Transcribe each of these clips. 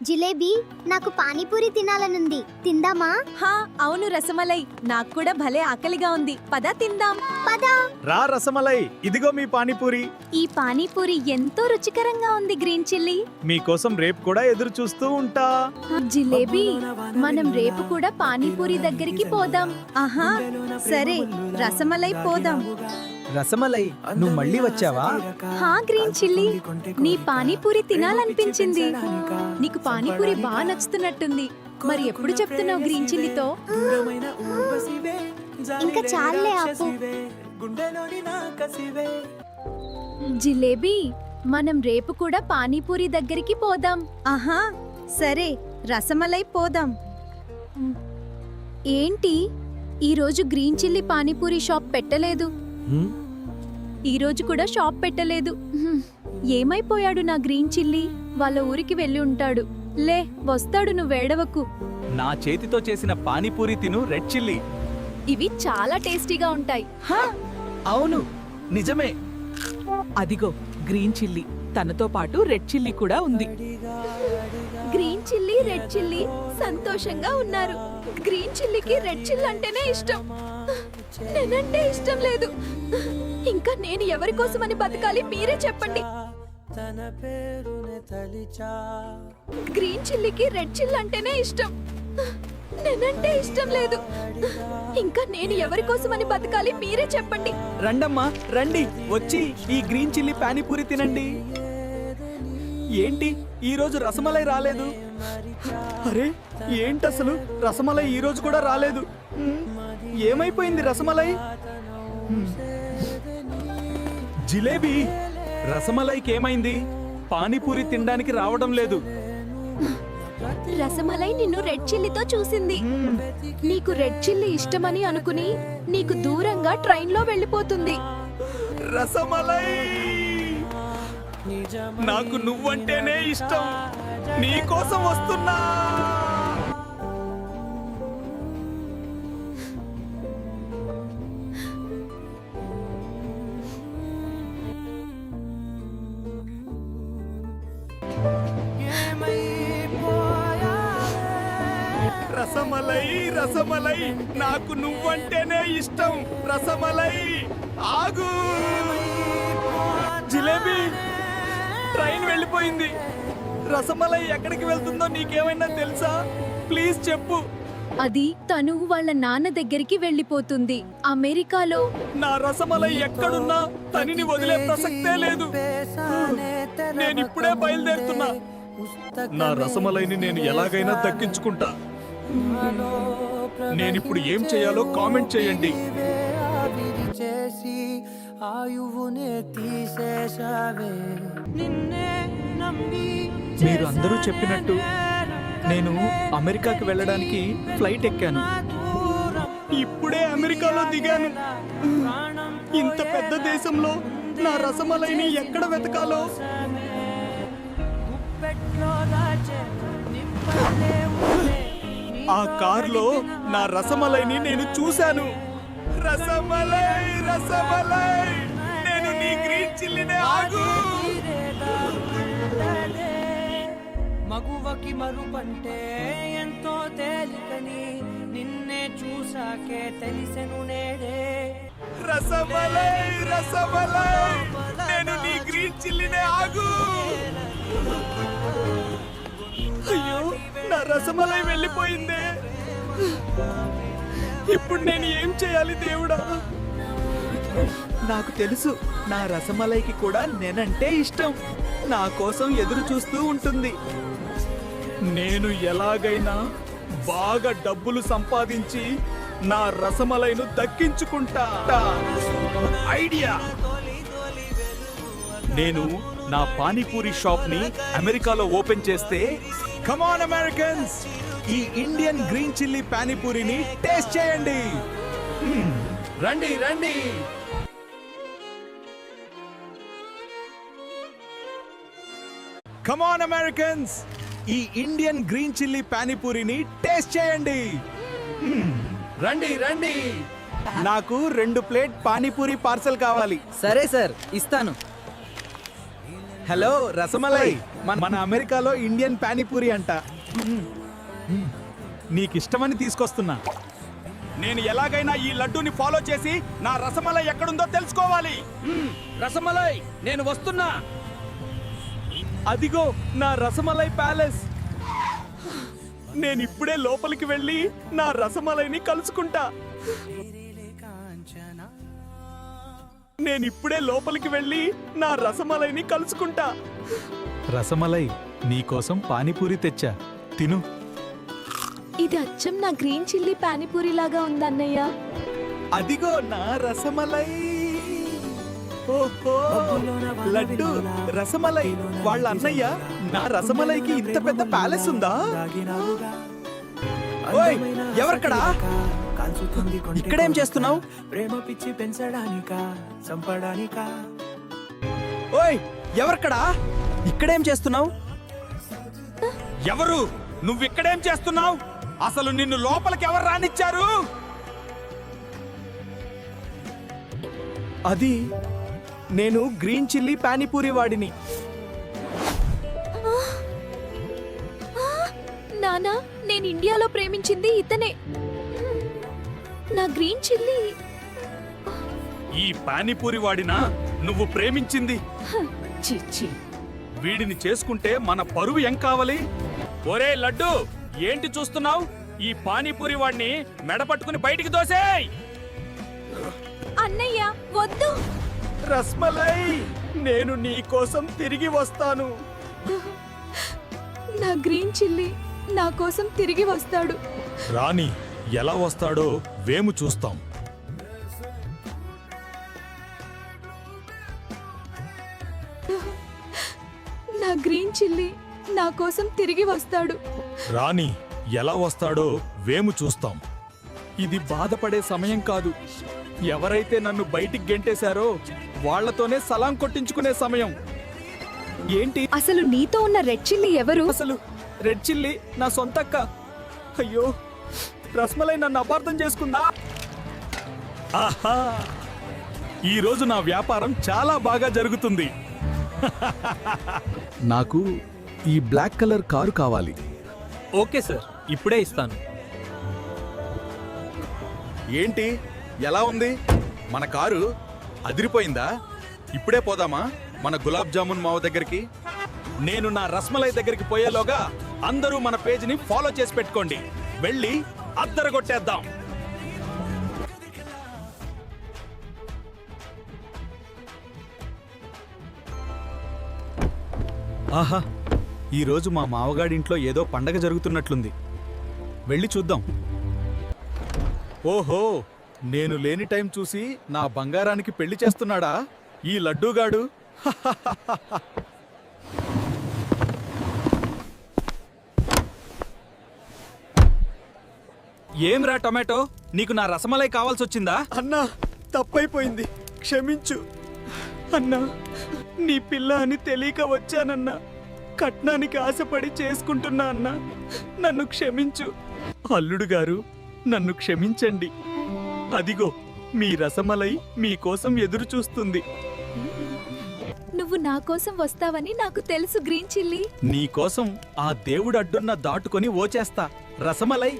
జిలేబీ, నాకు పానీపూరి తినాలనుంది. తిందామా? హా అవును రసమలై, నాకు కూడా భలే ఆకలిగా ఉంది. పద తిందాం. పదా. రా రసమలై, ఇదిగో మీ పానీపూరి. ఈ పానీపూరి ఎంతో రుచికరంగా ఉంది గ్రీన్ చిల్లీ. మీకోసం రేపు కూడా ఎదురు చూస్తూ ఉంటా. జిలేబీ, మనం రేపు కూడా పానీపూరి దగ్గరికి పోదాం. ఆహా సరే, రసమలై పోదాం. రసమలై, నువ్వు మళ్ళీ వచ్చావా? హా గ్రీన్ చిల్లీ, నీ పానీపూరి తినాలనిపించింది. నీకు పానీపూరి బాగా నచ్చుతున్నట్టుంది. మరి ఎప్పుడు చెప్తున్నావు గ్రీన్ చిల్లీతో? ఇంకా చాలే ఆపు. జిలేబీ, మనం రేపు కూడా పానీపూరి దగ్గరికి పోదాం. ఆహా సరే, రసమలై పోదాం. ఏంటి ఈరోజు గ్రీన్ చిల్లీ పానీపూరి షాప్ పెట్టలేదు? ఈ రోజు కూడా షాప్ పెట్టలేదు. ఏమైపోయాడు నా గ్రీన్ చిల్లీ? వాళ్ళ ఊరికి వెళ్ళి ఉంటాడు. లే, వస్తాడు, నువ్వేడవకు. నా చేతితో చేసిన పానీపూరి తిను, రెడ్ చిల్లీ. ఇవి చాలా టేస్టీగా ఉంటాయి. అవును, నిజమే. అదిగో గ్రీన్ చిల్లీ, తనతో పాటు రెడ్ చిల్లీ కూడా ఉంది. గ్రీన్ చిల్లీ, రెడ్ చిల్లీ సంతోషంగా ఉన్నారు. గ్రీన్ చిల్లీకి రెడ్ చిల్లీ అంటేనే ఇష్టం. నేనంటే ఇష్టం లేదు. ఇంకా నేను ఎవరి కోసమని బతకాలి, మీరే చెప్పండి. గ్రీన్ చిల్లీకి రెడ్ చిల్లీ అంటేనే ఇష్టం. నేనంటే ఇష్టం లేదు. ఇంకా నేను ఎవరి కోసమని బతకాలి, మీరే చెప్పండి. రండమ్మా రండి, వచ్చి ఈ గ్రీన్ చిల్లీ పానీపూరి తినండి. ఏంటి ఈ రోజు రసమలై రాలేదు? అరే ఏంటసలు, రసమలై ఈ రోజు కూడా రాలేదు. ఏమైపోయింది రసమలై? జిలేబీ, రసమలైకి ఏమైంది? పానీపూరి తినడానికి రావడం లేదు. రసమలై నిన్ను రెడ్ చిల్లీతో చూసింది. నీకు రెడ్ చిల్లీ ఇష్టమని అనుకుని నీకు దూరంగా ట్రైన్లో వెళ్ళిపోతుంది. రసమలై, నాకు నువ్వంటేనే ఇష్టం. నీ కోసం వస్తున్నా. రసమలై, రసమలై, నాకు నువ్వంటేనే ఇష్టం. రసమలై, ఆగు. జిలేబీ, ట్రైన్ వెళ్ళిపోయింది. రసమలై ఎక్కడికి వెళ్తుందో నీకేమైనా తెలుసా? ప్లీజ్ చెప్పు. అది తను వాళ్ళ నాన్న దగ్గరికి వెళ్ళిపోతుంది, అమెరికాలో. నా రసమలై ఎక్కడున్నా తనిని వదిలే ప్రసక్తే లేదు. నేను ఇప్పుడే బయలుదేరుతున్నా. నా రసమలైని నేను ఎలాగైనా దక్కించుకుంటా. నేనిప్పుడు ఏం చేయాలో కామెంట్ చేయండి. మీరు అందరూ చెప్పినట్టు నేను అమెరికాకి వెళ్ళడానికి ఫ్లైట్ ఎక్కాను. ఇప్పుడే అమెరికాలో దిగాను. ఇంత పెద్ద దేశంలో నా రసమలైని ఎక్కడ వెతకాలో? ఆ కార్లో నా రసమలైని నేను చూశాను. రసమలై, రసమలై, నేను నీ గ్రీన్ చిల్లీనే. ఆగు. మగువకి మరుపంటే ఎంతో తేలికని నిన్నే చూసాకే తెలిసెను నేడే. రసమలై, రసమలై, నేను నీ గ్రీన్ చిల్లీనే. ఆగు. అయ్యో, నా రసమలై వెళ్ళిపోయిందే. ఇప్పుడు నేను ఏం చేయాలి దేవుడా? నాకు తెలుసు, నా రసమలైకి కూడా నేనంటే ఇష్టం. నా కోసం ఎదురు చూస్తూ ఉంటుంది. నేను ఎలాగైనా బాగా డబ్బులు సంపాదించి నా రసమలైను దక్కించుకుంటా. ఐడియా! నేను నా పానీపూరి షాప్ ని అమెరికాలో ఓపెన్ చేస్తే, కమ్ ఆన్ అమెరికన్స్, ఈ ఇండియన్ గ్రీన్ చిల్లీ పానీపూరిని టేస్ట్ చేయండి. రండి రండి. కమ్ ఆన్ అమెరికన్స్, ఈ ఇండియన్ గ్రీన్ చిల్లీ పానీపూరిని టేస్ట్ చేయండి. రండి రండి. నాకు 2 ప్లేట్ పానీపూరి పార్సల్ కావాలి. సరే సార్, ఇస్తాను. హలో రసమలై మన అమెరికాలో ఇండియన్ పానీపూరి అంట. నీకిష్టమని తీసుకొస్తున్నా. నేను ఎలాగైనా ఈ లడ్డూని ఫాలో చేసి నా రసమలై ఎక్కడుందో తెలుసుకోవాలి. రసమలై నేను వస్తున్నా. అదిగో నా రసమలై ప్యాలెస్. నేను ఇప్పుడే లోపలికి వెళ్ళి నా రసమలైని కలుసుకుంటా. నేను ఇప్పుడే లోపలికి వెళ్ళి నా రసమలైని కలుసుకుంటా. రసమలై నీకోసం పానీపూరి తెచ్చా, తిను. ఇది అచ్చం నా గ్రీన్ చిల్లీ పానీపూరి లాగా ఉందన్నయ్య. అదిగో నా రసమలై. ఓహో లడ్డు రసమలై వాళ్ళ అన్నయ్య. నా రసమలైకి ఇంత పెద్ద ప్యాలెస్ ఉందా? ఓయ్ ఎవరక్కడా? ఇక్కడేం చేస్తున్నావు? ప్రేమ పిచ్చి పెంచడానికా చంపడానికా? ఓయ్ ఎవరక్కడా? ఇక్కడేం చేస్తున్నావు? ఎవరు? నువ్విక్కడేం చేస్తున్నావు? అసలు నిన్ను లోపలికి ఎవరు రానిచ్చారు? అది నేను గ్రీన్ చిల్లీ పానీపూరి వాడిని. నానా, నేను ఇండియాలో ప్రేమించింది ఇతనే. నా గ్రీన్ చిల్లీ. ఈ పానీపూరి వాడినా నువ్వు ప్రేమించింది? చిచ్చి. వీడిని చేసుకుంటే మన పరువు ఏం కావాలి? ఒరే లడ్డు, ఏంటి చూస్తున్నావు? ఈ పానీపూరి వాడిని మెడపట్టుకుని బయటికి దోసేయ్. అన్నయ్య వద్దు. రస్మలై నేను నీ కోసం తిరిగి వస్తాను. నా గ్రీన్ చిల్లీ నా కోసం తిరిగి వస్తాడు. రాని ఎలా వస్తాడో వేము చూస్తాం. నా గ్రీన్ చిల్లీ నా కోసం తిరిగి వస్తాడు. రాని ఎలా వస్తాడో వేము చూస్తాం. ఇది బాధపడే సమయం కాదు. ఎవరైతే నన్ను బయటికి గెంటేశారో వాళ్లతోనే సలాం కొట్టించుకునే సమయం. ఏంటి అసలు నీతో ఉన్న రెడ్ చిల్లీ ఎవరు? అసలు రెడ్ చిల్లీ నా సొంతక్క. అయ్యో రస్మలై నన్ను అపార్థం చేసుకుందా. ఆహా, ఈ రోజు నా వ్యాపారం చాలా బాగా జరుగుతుంది. నాకు ఈ బ్లాక్ కలర్ కారు కావాలి. ఓకే సార్, ఇప్పుడే ఇస్తాను. ఏంటి ఎలా ఉంది మన కారు? అదిరిపోయిందా? ఇప్పుడే పోదామా మన గులాబ్ జామున్ మావ దగ్గరికి? నేను నా రస్మలై దగ్గరికి పోయేలోగా అందరూ మన పేజీని ఫాలో చేసి పెట్టుకోండి. వెళ్ళి అద్దరగొట్టేద్దాం. ఆహా, ఈరోజు మా మావగాడింట్లో ఏదో పండగ జరుగుతున్నట్లుంది. వెళ్ళి చూద్దాం. ఓహో, నేను లేని టైం చూసి నా బంగారానికి పెళ్లి చేస్తున్నాడా ఈ లడ్డూగాడు? ఏమ్రా టొమాటో, నీకు నా రసమలై కావాల్సొచ్చిందా? అన్నా తప్పైపోయింది, క్షమించు. అన్నా నీ పిల్ల అని తెలియక వచ్చానన్నా. కట్నానికి ఆశపడి చేసుకుంటున్నా అన్నా, నన్ను క్షమించు. అల్లుడు గారు నన్ను క్షమించండి. అదిగో మీ రసమలై మీకోసం ఎదురు చూస్తుంది. నువ్వు నా కోసం వస్తావని నాకు తెలుసు గ్రీన్ చిల్లీ. నీకోసం ఆ దేవుడు అడ్డున్న దాటుకొని ఓచేస్తా. రసమలై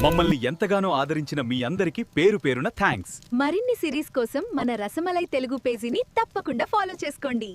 మమ్మల్ని ఎంతగానో ఆదరించిన మీ అందరికీ పేరు పేరున థ్యాంక్స్. మరిన్ని సిరీస్ కోసం మన రసమలై తెలుగు పేజీని తప్పకుండా ఫాలో చేసుకోండి.